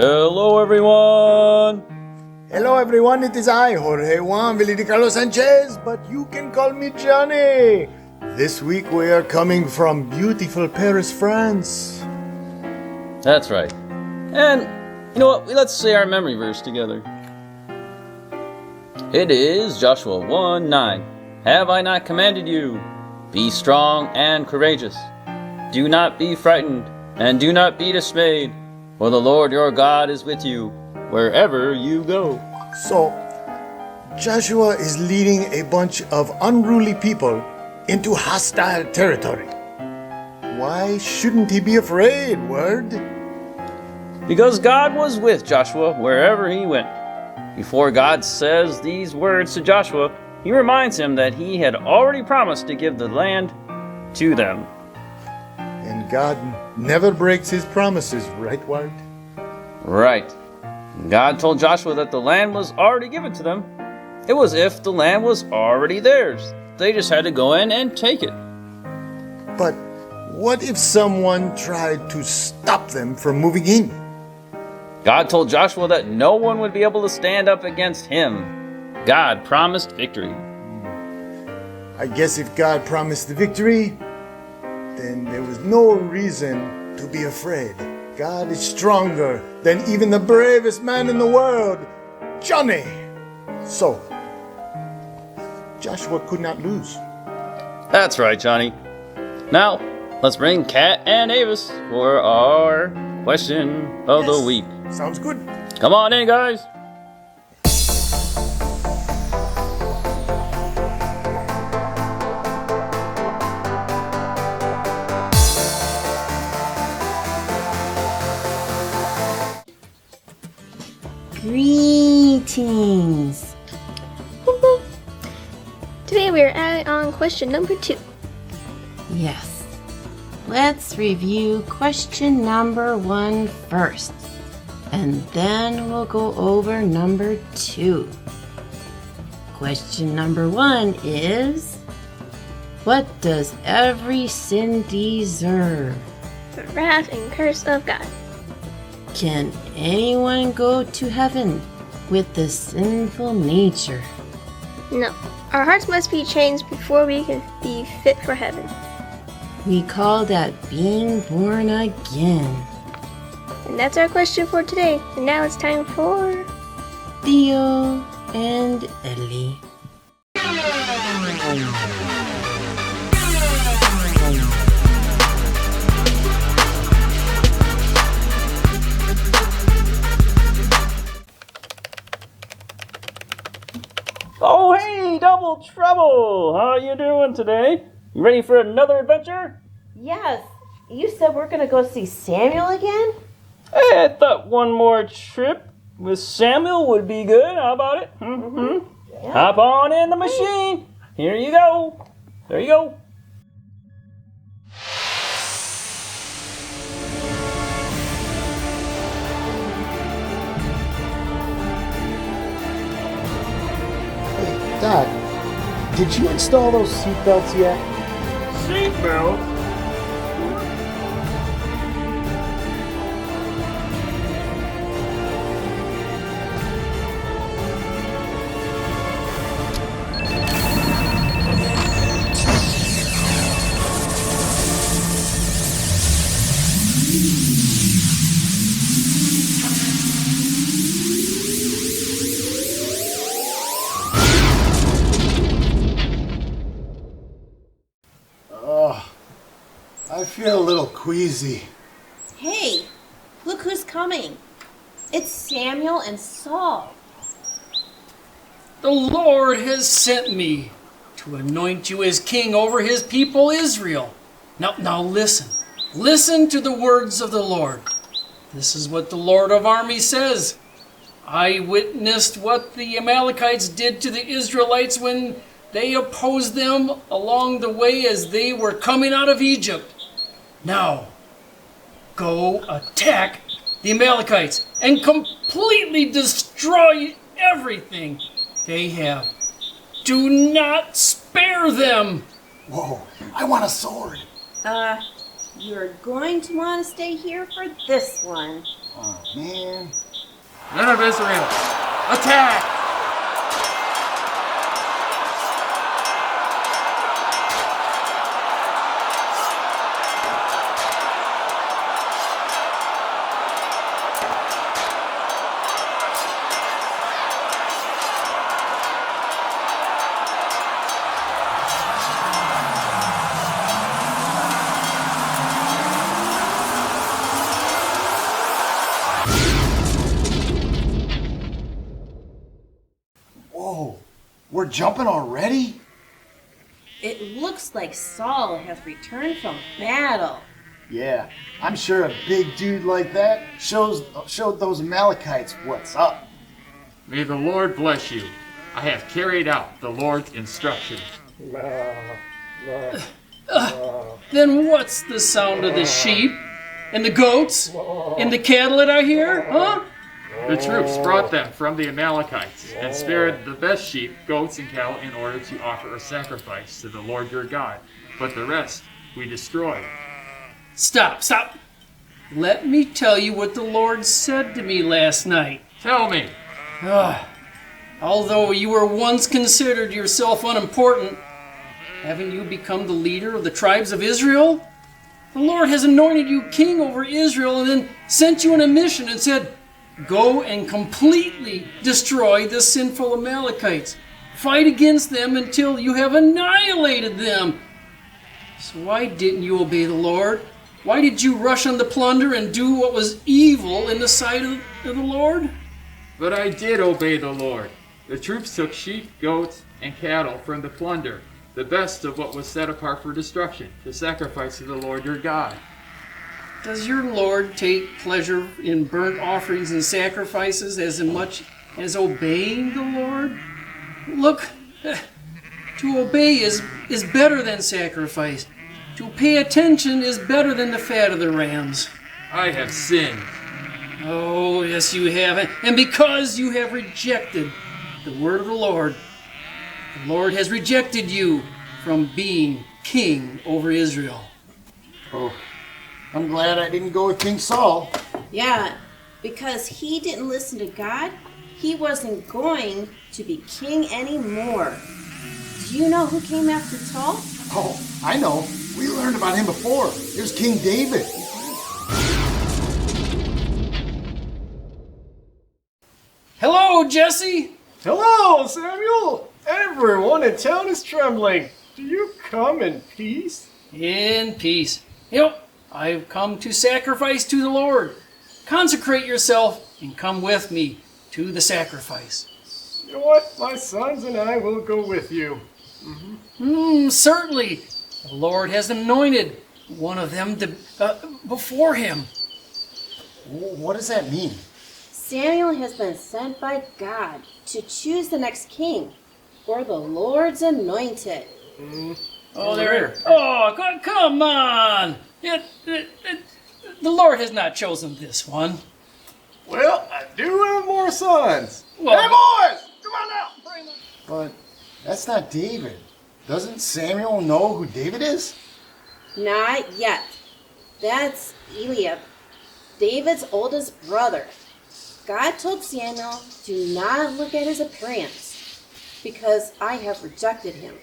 Hello, everyone. Hello everyone, it is I, Jorge Juan Villidi Carlos Sanchez, but you can call me Johnny. This week we are coming from beautiful Paris, France. That's right. And you know what? Let's say our memory verse together. It is Joshua 1:9. Have I not commanded you? Be strong and courageous. Do not be frightened, and do not be dismayed, for the Lord your God is with you wherever you go. So, Joshua is leading a bunch of unruly people into hostile territory. Why shouldn't he be afraid, Word? Because God was with Joshua wherever he went. Before God says these words to Joshua, he reminds him that he had already promised to give the land to them. And God never breaks his promises, right, Word? Right. God told Joshua that the land was already given to them. It was as if the land was already theirs. They just had to go in and take it. But what if someone tried to stop them from moving in? God told Joshua that no one would be able to stand up against him. God promised victory. I guess if God promised the victory, then there was no reason to be afraid. God is stronger than even the bravest man in the world, Johnny. So, Joshua could not lose. That's right, Johnny. Now, let's bring Kat and Avis for our question of the week. Sounds good. Come on in, guys. Greetings. Today we are on question number 2. Yes. Let's review question number 1 first, and then we'll go over number 2. Question number 1 is, what does every sin deserve? The wrath and curse of God. Can anyone go to heaven with the sinful nature? No. Our hearts must be changed before we can be fit for heaven. We call that being born again. And that's our question for today. And now it's time for... Theo and Elly. Oh, hey, Double Trouble! How are you doing today? You ready for another adventure? Yes. You said we're going to go see Samuel again? Hey, I thought one more trip with Samuel would be good. How about it? Mm-hmm. Yeah. Hop on in the machine. Here you go. There you go. Hey, Dad, did you install those seatbelts yet? Seatbelt? I feel a little queasy. Hey, look who's coming. It's Samuel and Saul. The Lord has sent me to anoint you as king over his people Israel. Now listen. Listen to the words of the Lord. This is what the Lord of armies says. I witnessed what the Amalekites did to the Israelites when they opposed them along the way as they were coming out of Egypt. Now, go attack the Amalekites and completely destroy everything they have. Do not spare them. Whoa, I want a sword. You're going to want to stay here for this one. Oh, man. Men of Israel, attack! Whoa, we're jumping already? It looks like Saul has returned from battle. Yeah, I'm sure a big dude like that showed those Amalekites what's up. May the Lord bless you. I have carried out the Lord's instructions. Then what's the sound of the sheep and the goats and the cattle that I hear? Huh? The troops brought them from the Amalekites and spared the best sheep, goats, and cattle in order to offer a sacrifice to the Lord your God. But the rest we destroyed. Stop. Let me tell you what the Lord said to me last night. Tell me. Although you were once considered yourself unimportant, haven't you become the leader of the tribes of Israel? The Lord has anointed you king over Israel and then sent you on a mission and said, go and completely destroy the sinful Amalekites. Fight against them until you have annihilated them. So why didn't you obey the Lord? Why did you rush on the plunder and do what was evil in the sight of the Lord? But I did obey the Lord. The troops took sheep, goats, and cattle from the plunder, the best of what was set apart for destruction, to sacrifice to the Lord your God. Does your Lord take pleasure in burnt offerings and sacrifices as much as obeying the Lord? Look, to obey is better than sacrifice. To pay attention is better than the fat of the rams. I have sinned. Oh, yes, you have. And because you have rejected the word of the Lord has rejected you from being king over Israel. Oh, I'm glad I didn't go with King Saul. Yeah, because he didn't listen to God, he wasn't going to be king anymore. Do you know who came after Saul? Oh, I know. We learned about him before. There's King David. Hello, Jesse. Hello, Samuel! Everyone in town is trembling. Do you come in peace? In peace. I've come to sacrifice to the Lord. Consecrate yourself and come with me to the sacrifice. You know what? My sons and I will go with you. Certainly. The Lord has anointed one of them before him. What does that mean? Samuel has been sent by God to choose the next king, or the Lord's anointed. Oh, there. Oh, come on. The Lord has not chosen this one. Well, I do have more sons. Well, Hey, boys! Come on now! But that's not David. Doesn't Samuel know who David is? Not yet. That's Eliab, David's oldest brother. God told Samuel, do not look at his appearance, because I have rejected him.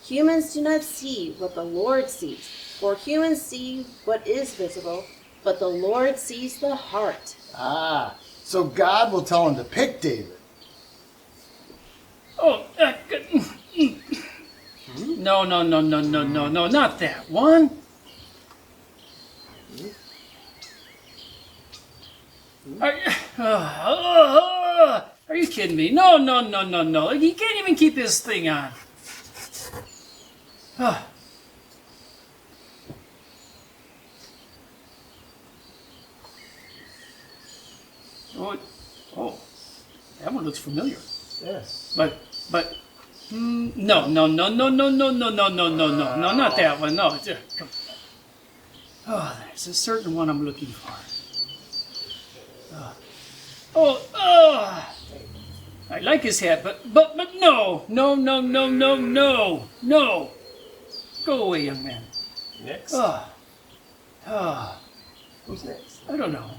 Humans do not see what the Lord sees, for humans see what is visible, but the Lord sees the heart. Ah, so God will tell him to pick David. Oh, no, not that one. Are you kidding me? No. He can't even keep his thing on. Oh, that one looks familiar. Yes. But no, not that one. No, come. Oh, there's a certain one I'm looking for. I like his hat, but no. Go away, young man. Next. Oh, Who's next? I don't know.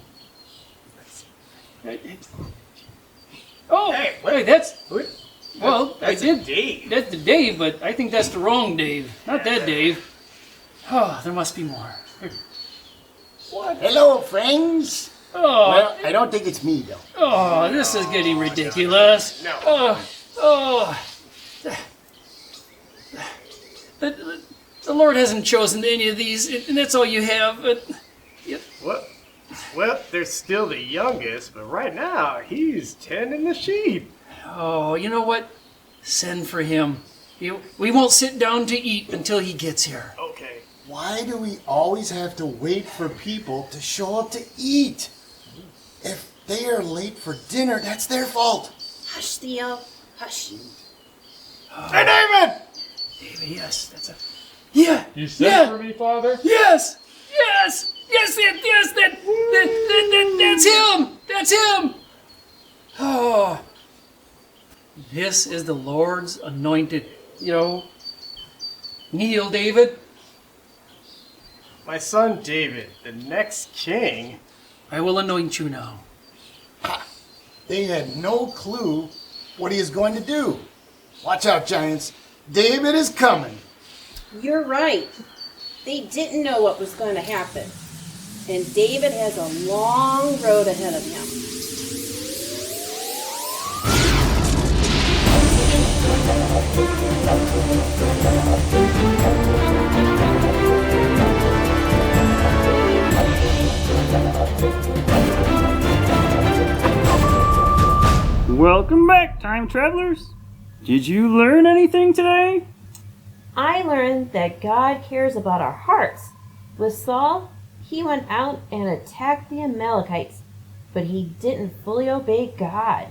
Oh, hey, that's... Well, That's Dave. That's the Dave, but I think that's the wrong Dave. Not that Dave. Oh, there must be more. Hello, friends. Oh, Well, I don't think it's me, though. oh, this is getting ridiculous. No. Oh. The Lord hasn't chosen any of these, and that's all you have. But Well, they're still the youngest, but right now he's tending the sheep. oh, you know what? Send for him. We won't sit down to eat until he gets here. Okay. Why do we always have to wait for people to show up to eat? If they are late for dinner, that's their fault. Hush, Theo. Hush. Hey, David! David, yes, that's a... Yeah! You sent for me, Father? Yes! Yes! Yes, that's him! That's him! Oh. This is the Lord's anointed. Kneel, David. My son David, the next king. I will anoint you now. They had no clue what he is going to do. Watch out, Giants. David is coming. You're right. They didn't know what was going to happen. And David has a long road ahead of him. Welcome back, time travelers. Did you learn anything today? I learned that God cares about our hearts. With Saul, he went out and attacked the Amalekites, but he didn't fully obey God.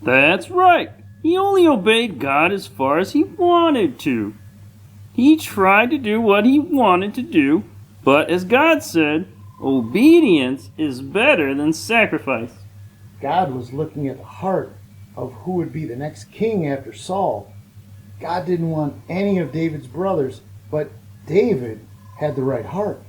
That's right. He only obeyed God as far as he wanted to. He tried to do what he wanted to do, but as God said, obedience is better than sacrifice. God was looking at the heart of who would be the next king after Saul. God didn't want any of David's brothers, but David had the right heart.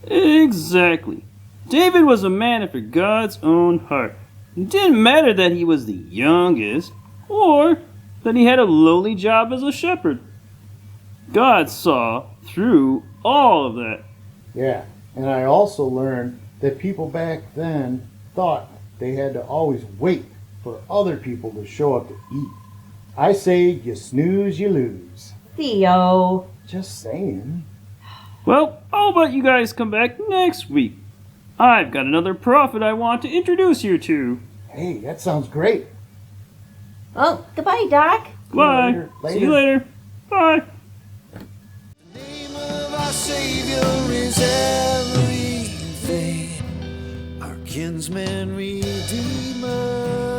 Exactly. David was a man after God's own heart. It didn't matter that he was the youngest, or that he had a lowly job as a shepherd. God saw through all of that. Yeah, and I also learned that people back then thought they had to always wait for other people to show up to eat. I say you snooze, you lose. Theo. Just saying. Well, how about you guys come back next week? I've got another prophet I want to introduce you to. Hey, that sounds great. Oh, goodbye, Doc. Bye. See you later. Bye. The name of our Savior is everything, our kinsman redeemer.